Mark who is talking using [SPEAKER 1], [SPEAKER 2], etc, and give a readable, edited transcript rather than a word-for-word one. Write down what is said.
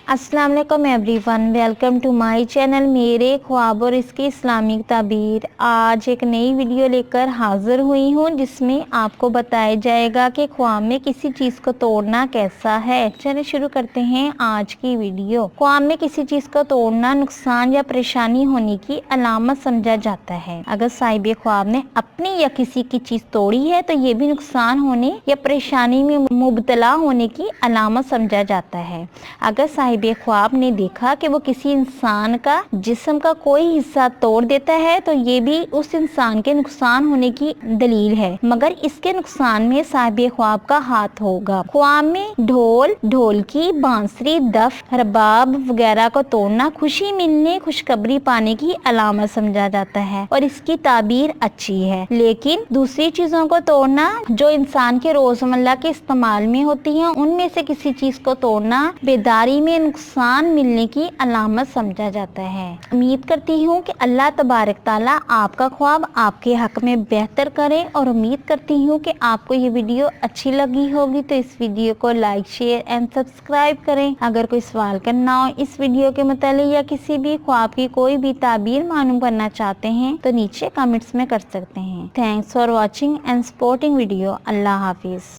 [SPEAKER 1] अस्सलाम वालेकुम everyone, welcome to my channel मेरे ख्वाब और इसकी इस्लामिक ताबीर। आज एक नई वीडियो लेकर हाजिर हुई हूँ जिसमें आपको बताया जाएगा कि ख्वाब में किसी चीज़ को तोड़ना कैसा है। चलिए शुरू करते हैं आज की वीडियो। ख्वाब में किसी चीज़ को तोड़ना नुकसान या परेशानी होने की अलामत समझा जाता है। अगर साहिब ख्वाब ने अपनी या किसी की चीज़ तोड़ी है तो ये भी नुकसान होने या परेशानी में मुबतला होने की अलामत समझा जाता है। अगर साहिब ख्वाब ने देखा कि वो किसी इंसान का जिस्म का कोई हिस्सा तोड़ देता है तो ये भी उस इंसान के नुकसान होने की दलील है, मगर इसके नुकसान में साहिब ख्वाब का हाथ होगा। ख्वाब में ढोल, ढोलकी, बांसुरी, दफ, रबाब वगैरह को तोड़ना खुशी मिलने, खुशखबरी पाने की अलामत समझा जाता है और इसकी ताबीर अच्छी है। लेकिन दूसरी चीजों को तोड़ना जो इंसान के रोजमर्रा के इस्तेमाल में होती हैं, उनमें से किसी चीज को तोड़ना बेदारी में नुकसान मिलने की अलामत समझा जाता है। उम्मीद करती हूँ कि अल्लाह तबारक ताला आपका ख्वाब आपके हक में बेहतर करे और उम्मीद करती हूँ कि आपको ये वीडियो अच्छी लगी होगी। तो इस वीडियो को लाइक, शेयर एंड सब्सक्राइब करें। अगर कोई सवाल करना हो इस वीडियो के मतलब या किसी भी ख्वाब की कोई भी ताबीर मालूम करना चाहते हैं तो नीचे कमेंट्स में कर सकते हैं। Thanks for watching and supporting video. Allah Hafiz.